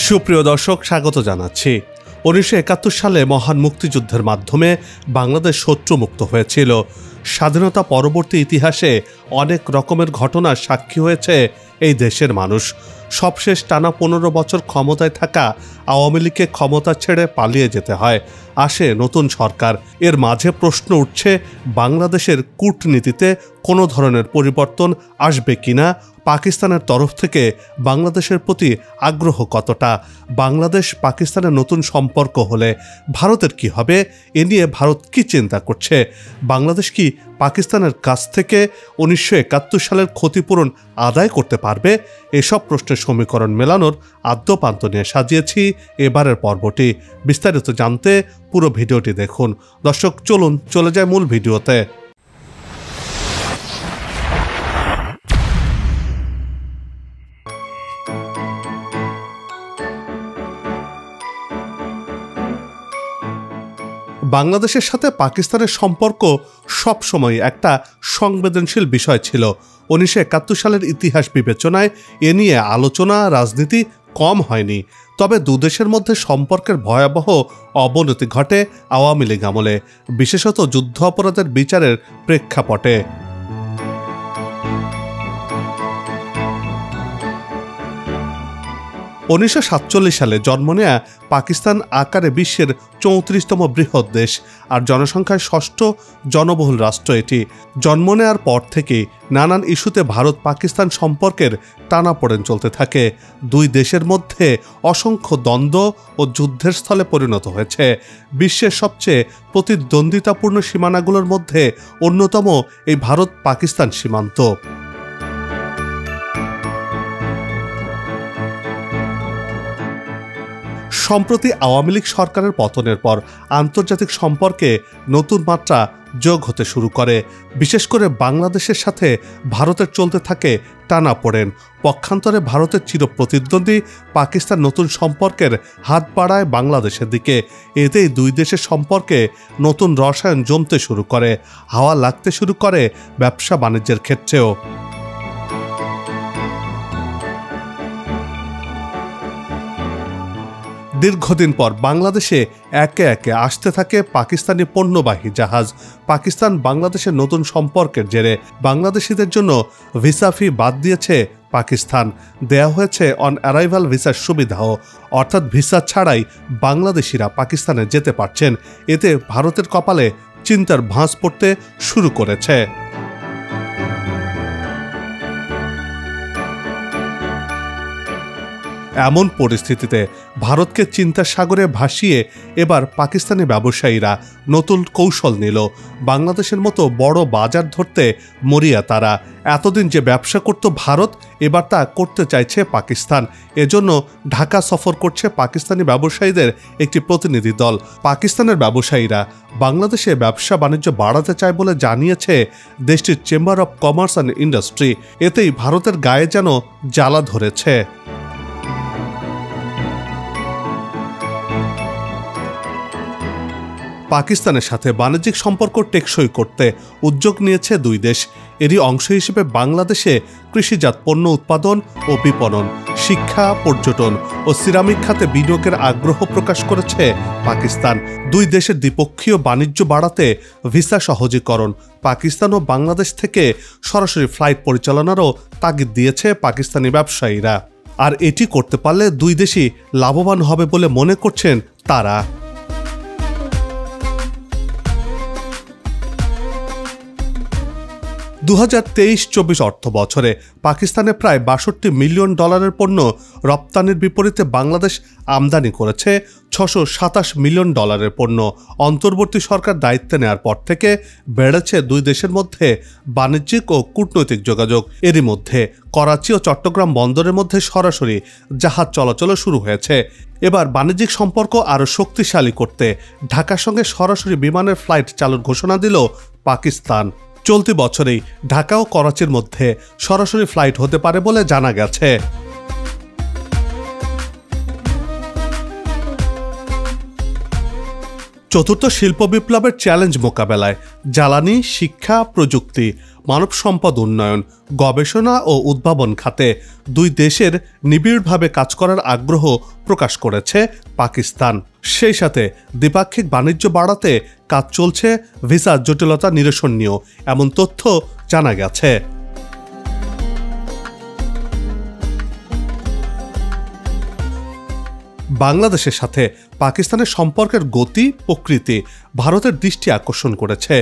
সুপ্রিয় দর্শক, স্বাগত জানাচ্ছি। 1971 সালে মহান মুক্তিযুদ্ধের মাধ্যমে বাংলাদেশ শত্রুমুক্ত হয়েছিল। স্বাধীনতা পরবর্তী ইতিহাসে অনেক রকমের ঘটনার সাক্ষী হয়েছে এই দেশের মানুষ। সবশেষ টানা 15 বছর ক্ষমতায় থাকা আওয়ামী লীগকে ক্ষমতা ছেড়ে পালিয়ে যেতে হয়। আসে নতুন সরকার। এর মাঝে প্রশ্ন উঠছে, বাংলাদেশের কূটনীতিতে কোনো ধরনের পরিবর্তন আসবে কিনা, পাকিস্তানের তরফ থেকে বাংলাদেশের প্রতি আগ্রহ কতটা, বাংলাদেশ পাকিস্তানের নতুন সম্পর্ক হলে ভারতের কি হবে, এ নিয়ে ভারত কি চিন্তা করছে, বাংলাদেশ কি পাকিস্তানের কাছ থেকে 1971 সালের ক্ষতিপূরণ আদায় করতে পারবে? এসব প্রশ্নের সমীকরণ মেলানোর আদ্যপান্ত নিয়ে সাজিয়েছি এবারের পর্বটি। বিস্তারিত জানতে পুরো ভিডিওটি দেখুন। দর্শক, চলুন চলে যায় মূল ভিডিওতে। বাংলাদেশের সাথে পাকিস্তানের সম্পর্ক সবসময় একটা সংবেদনশীল বিষয় ছিল। 1971 সালের ইতিহাস বিবেচনায় এ নিয়ে আলোচনা রাজনীতি কম হয়নি। তবে দুদেশের মধ্যে সম্পর্কের ভয়াবহ অবনতি ঘটে আওয়ামী লীগ আমলে, বিশেষত যুদ্ধ অপরাধের বিচারের প্রেক্ষাপটে। উনিশশো 1947 সালে জন্ম নেয়া পাকিস্তান আকারে বিশ্বের 34তম বৃহৎ দেশ আর জনসংখ্যায় 6ষ্ঠ জনবহুল রাষ্ট্র এটি। জন্ম নেয়ার পর থেকে নানান ইস্যুতে ভারত পাকিস্তান সম্পর্কের টানাপোড়েন চলতে থাকে। দুই দেশের মধ্যে অসংখ্য দ্বন্দ্ব ও যুদ্ধের স্থলে পরিণত হয়েছে। বিশ্বের সবচেয়ে প্রতিদ্বন্দ্বিতাপূর্ণ সীমানাগুলোর মধ্যে অন্যতম এই ভারত পাকিস্তান সীমান্ত। সম্প্রতি আওয়ামী লীগ সরকারের পতনের পর আন্তর্জাতিক সম্পর্কে নতুন মাত্রা যোগ হতে শুরু করে। বিশেষ করে বাংলাদেশের সাথে ভারতের চলতে থাকে টানাপোড়েন। পক্ষান্তরে ভারতের চিরপ্রতিদ্বন্দ্বী পাকিস্তান নতুন সম্পর্কের হাত বাড়ায় বাংলাদেশের দিকে। এতেই দুই দেশের সম্পর্কে নতুন রসায়ন জমতে শুরু করে, হাওয়া লাগতে শুরু করে ব্যবসা বাণিজ্যের ক্ষেত্রেও। দীর্ঘদিন পর বাংলাদেশে একে একে আসতে থাকে পাকিস্তানি পণ্যবাহী জাহাজ। পাকিস্তান বাংলাদেশের নতুন সম্পর্কের জেরে বাংলাদেশিদের জন্য ভিসা ফি বাদ দিয়েছে পাকিস্তান। দেয়া হয়েছে অন অ্যারাইভাল ভিসার সুবিধাও, অর্থাৎ ভিসা ছাড়াই বাংলাদেশিরা পাকিস্তানে যেতে পারছেন। এতে ভারতের কপালে চিন্তার ভাঁজ পড়তে শুরু করেছে। এমন পরিস্থিতিতে ভারতকে চিন্তার সাগরে ভাসিয়ে এবার পাকিস্তানি ব্যবসায়ীরা নতুন কৌশল নিল। বাংলাদেশের মতো বড় বাজার ধরতে মরিয়া তারা। এতদিন যে ব্যবসা করত ভারত, এবার তা করতে চাইছে পাকিস্তান। এজন্য ঢাকা সফর করছে পাকিস্তানি ব্যবসায়ীদের একটি প্রতিনিধি দল। পাকিস্তানের ব্যবসায়ীরা বাংলাদেশে ব্যবসা বাণিজ্য বাড়াতে চায় বলে জানিয়েছে দেশটির chamber of commerce and industry. এতেই ভারতের গায়ে যেন জ্বালা ধরেছে। পাকিস্তানের সাথে বাণিজ্যিক সম্পর্ক টেকসই করতে উদ্যোগ নিয়েছে দুই দেশ। এরই অংশ হিসেবে বাংলাদেশে কৃষিজাত পণ্য উৎপাদন ও বিপণন, শিক্ষা, পর্যটন ও সিরামিক খাতে বিনিয়োগের আগ্রহ প্রকাশ করেছে পাকিস্তান। দুই দেশের দ্বিপক্ষীয় বাণিজ্য বাড়াতে ভিসা সহজীকরণ, পাকিস্তান ও বাংলাদেশ থেকে সরাসরি ফ্লাইট পরিচালনারও তাগিদ দিয়েছে পাকিস্তানি ব্যবসায়ীরা। আর এটি করতে পারলে দুই দেশই লাভবান হবে বলে মনে করছেন তারা। 2023-24 অর্থ বছরে পাকিস্তানে প্রায় $62 মিলিয়ন পণ্য রপ্তানির বিপরীতে বাংলাদেশ আমদানি করেছে $627 মিলিয়ন পণ্য। অন্তর্বর্তী সরকার দায়িত্বে নেওয়ার পর থেকে বেড়েছে দুই দেশের মধ্যে বাণিজ্যিক ও কূটনৈতিক যোগাযোগ। এরই মধ্যে করাচি ও চট্টগ্রাম বন্দরের মধ্যে সরাসরি জাহাজ চলাচল শুরু হয়েছে। এবার বাণিজ্যিক সম্পর্ক আরও শক্তিশালী করতে ঢাকার সঙ্গে সরাসরি বিমানের ফ্লাইট চালুর ঘোষণা দিল পাকিস্তান। চলতি বছরেই ঢাকা ও করাচির মধ্যে সরাসরি ফ্লাইট হতে পারে বলে জানা গেছে। চতুর্থ শিল্প বিপ্লবের চ্যালেঞ্জ মোকাবেলায় জ্বালানি, শিক্ষা, প্রযুক্তি, মানব সম্পদ উন্নয়ন, গবেষণা ও উদ্ভাবন খাতে দুই দেশের নিবিড়ভাবে কাজ করার আগ্রহ প্রকাশ করেছে পাকিস্তান। সেই সাথে দ্বিপাক্ষিক বাণিজ্য বাড়াতে কাজ চলছে ভিসা জটিলতা নিরসন নিয়েও, এমন তথ্য জানা গেছে। বাংলাদেশের সাথে পাকিস্তানের সম্পর্কের গতি প্রকৃতি ভারতের দৃষ্টি আকর্ষণ করেছে।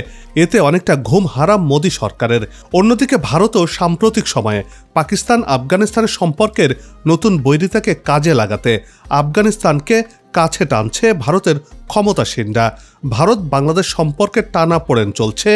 এতে অনেকটা ঘুম হারাম মোদী সরকারের। অন্যদিকে ভারতও সাম্প্রতিক সময়ে পাকিস্তান আফগানিস্তানের সম্পর্কের নতুন বৈরিতাকে কাজে লাগাতে আফগানিস্তানকে কাছে টানছে ভারতের ক্ষমতাসীনরা। ভারত বাংলাদেশ সম্পর্কের টানাপোড়েন চলছে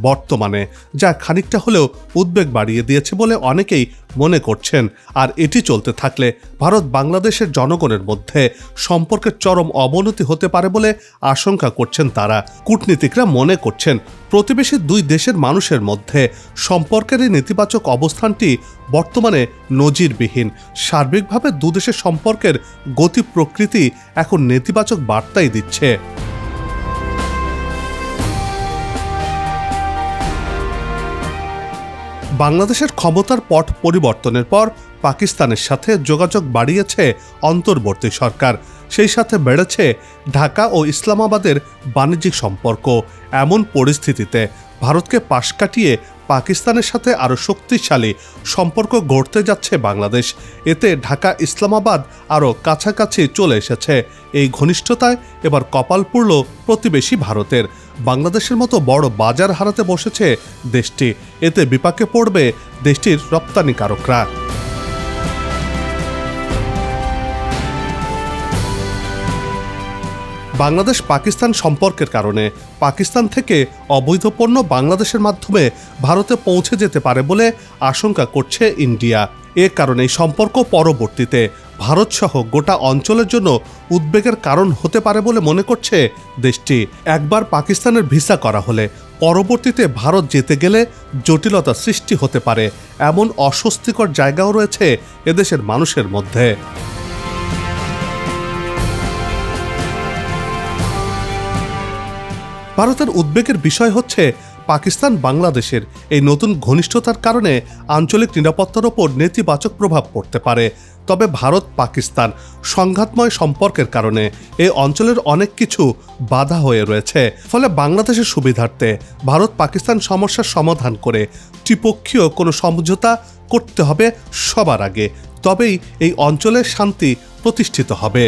বর্তমানে, যা খানিকটা হলেও উদ্বেগ বাড়িয়ে দিয়েছে বলে অনেকেই মনে করছেন। আর এটি চলতে থাকলে ভারত বাংলাদেশের জনগণের মধ্যে সম্পর্কের চরম অবনতি হতে পারে বলে আশঙ্কা করছেন তারা। কূটনীতিকরা মনে করছেন প্রতিবেশী দুই দেশের মানুষের মধ্যে সম্পর্কের এই নেতিবাচক অবস্থানটি বর্তমানে নজিরবিহীন। সার্বিকভাবে দুদেশের সম্পর্কের গতি প্রকৃতি এখন নেতিবাচক বার্তাই দিচ্ছে। বাংলাদেশের ক্ষমতার পট পরিবর্তনের পর পাকিস্তানের সাথে যোগাযোগ বাড়িয়েছে অন্তর্বর্তী সরকার। সেই সাথে বেড়েছে ঢাকা ও ইসলামাবাদের বাণিজ্যিক সম্পর্ক। এমন পরিস্থিতিতে ভারতকে পাশ কাটিয়ে পাকিস্তানের সাথে আরও শক্তিশালী সম্পর্ক গড়তে যাচ্ছে বাংলাদেশ। এতে ঢাকা ইসলামাবাদ আরও কাছাকাছি চলে এসেছে। এই ঘনিষ্ঠতায় এবার কপাল পুড়ল প্রতিবেশী ভারতের। বাংলাদেশের মতো বড় বাজার হারাতে বসেছে দেশটি। এতে বিপাকে পড়বে দেশটির রপ্তানিকারকরা। বাংলাদেশ পাকিস্তান সম্পর্কের কারণে পাকিস্তান থেকে অবৈধ পণ্য বাংলাদেশের মাধ্যমে ভারতে পৌঁছে যেতে পারে বলে আশঙ্কা করছে ইন্ডিয়া। এ কারণে এই সম্পর্ক পরবর্তীতে ভারতসহ গোটা অঞ্চলের জন্য উদ্বেগের কারণ হতে পারে বলে মনে করছে দেশটি। একবার পাকিস্তানের ভিসা করা হলে পরবর্তীতে ভারত যেতে গেলে জটিলতা সৃষ্টি হতে পারে, এমন অস্বস্তিকর জায়গাও রয়েছে এদেশের মানুষের মধ্যে। ভারতের উদ্বেগের বিষয় হচ্ছে পাকিস্তান বাংলাদেশের এই নতুন ঘনিষ্ঠতার কারণে আঞ্চলিক নিরাপত্তার ওপর নেতিবাচক প্রভাব পড়তে পারে। তবে ভারত পাকিস্তান সংঘাতময় সম্পর্কের কারণে এই অঞ্চলের অনেক কিছু বাধা হয়ে রয়েছে। ফলে বাংলাদেশের সুবিধার্থে ভারত পাকিস্তান সমস্যার সমাধান করে ত্রিপক্ষীয় কোনো সমঝোতা করতে হবে সবার আগে, তবেই এই অঞ্চলের শান্তি প্রতিষ্ঠিত হবে।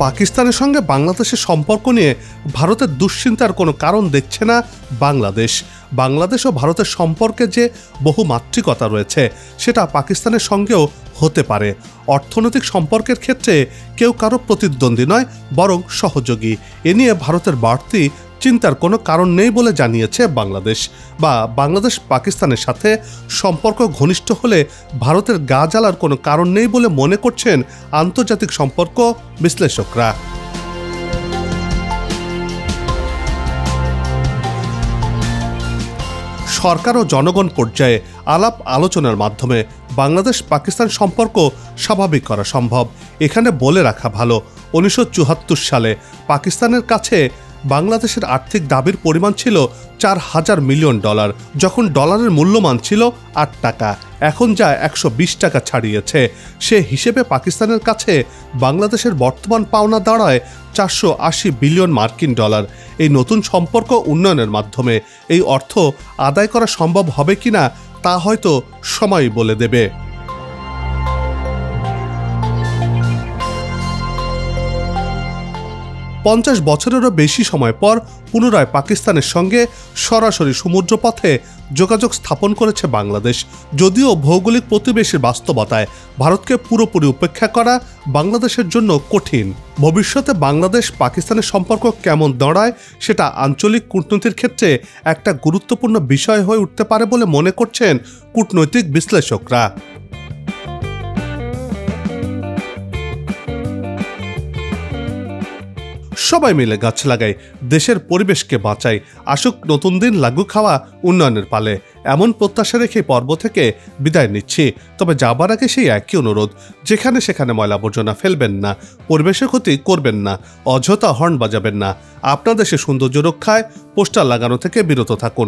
পাকিস্তানের সঙ্গে বাংলাদেশের সম্পর্ক নিয়ে ভারতের দুশ্চিন্তার কোনো কারণ দেখছে না বাংলাদেশ। বাংলাদেশ ও ভারতের সম্পর্কে যে বহুমাত্রিকতা রয়েছে সেটা পাকিস্তানের সঙ্গেও হতে পারে। অর্থনৈতিক সম্পর্কের ক্ষেত্রে কেউ কারো প্রতিদ্বন্দ্বী নয়, বরং সহযোগী। এ নিয়ে ভারতের বাড়তি চিন্তার কোনো কারণ নেই বলে জানিয়েছে বাংলাদেশ পাকিস্তানের সাথে সম্পর্ক ঘনিষ্ঠ হলে ভারতের গা জ্বালার কোনো কারণ নেই বলে মনে করছেন আন্তর্জাতিক সম্পর্ক বিশ্লেষকরা। সরকার ও জনগণ পর্যায়ে আলাপ আলোচনার মাধ্যমে বাংলাদেশ পাকিস্তান সম্পর্ক স্বাভাবিক করা সম্ভব। এখানে বলে রাখা ভালো, 1974 সালে পাকিস্তানের কাছে বাংলাদেশের আর্থিক দাবির পরিমাণ ছিল $4,000 মিলিয়ন। যখন ডলারের মূল্যমান ছিল 8 টাকা, এখন যা 120 টাকা ছাড়িয়েছে। সে হিসেবে পাকিস্তানের কাছে বাংলাদেশের বর্তমান পাওনা দাঁড়ায় $480 বিলিয়ন মার্কিন। এই নতুন সম্পর্ক উন্নয়নের মাধ্যমে এই অর্থ আদায় করা সম্ভব হবে কিনা তা হয়তো সময়ই বলে দেবে। 50 বছরেরও বেশি সময় পর পুনরায় পাকিস্তানের সঙ্গে সরাসরি সমুদ্রপথে যোগাযোগ স্থাপন করেছে বাংলাদেশ। যদিও ভৌগোলিক প্রতিবেশীর বাস্তবতায় ভারতকে পুরোপুরি উপেক্ষা করা বাংলাদেশের জন্য কঠিন। ভবিষ্যতে বাংলাদেশ পাকিস্তানের সম্পর্ক কেমন দাঁড়ায় সেটা আঞ্চলিক কূটনীতির ক্ষেত্রে একটা গুরুত্বপূর্ণ বিষয় হয়ে উঠতে পারে বলে মনে করছেন কূটনৈতিক বিশ্লেষকরা। সবাই মিলে গাছ লাগাই, দেশের পরিবেশকে বাঁচাই। আসুক নতুন দিন লাগু খাওয়া উন্নয়নের পালে। এমন প্রত্যাশা রেখে পর্ব থেকে বিদায় নিচ্ছি। তবে যাবার আগে সেই একই অনুরোধ, যেখানে সেখানে ময়লা আবর্জনা ফেলবেন না, পরিবেশের ক্ষতি করবেন না, অযথা হর্ন বাজাবেন না, আপনার দেশের সৌন্দর্য রক্ষায় পোস্টার লাগানো থেকে বিরত থাকুন।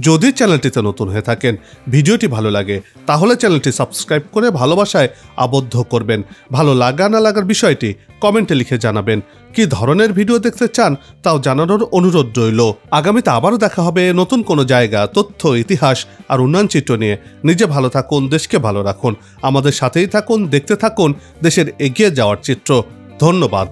যদি চ্যানেলটিতে নতুন হয়ে থাকেন, ভিডিওটি ভালো লাগে, তাহলে চ্যানেলটি সাবস্ক্রাইব করে ভালোবাসায় আবদ্ধ করবেন। ভালো লাগা না লাগার বিষয়টি কমেন্টে লিখে জানাবেন। কি ধরনের ভিডিও দেখতে চান তাও জানানোর অনুরোধ রইল। আগামীতে আবারও দেখা হবে নতুন কোনো জায়গা, তথ্য, ইতিহাস আর উন্নয়ন চিত্র নিয়ে। নিজে ভালো থাকুন, দেশকে ভালো রাখুন, আমাদের সাথেই থাকুন, দেখতে থাকুন দেশের এগিয়ে যাওয়ার চিত্র। ধন্যবাদ।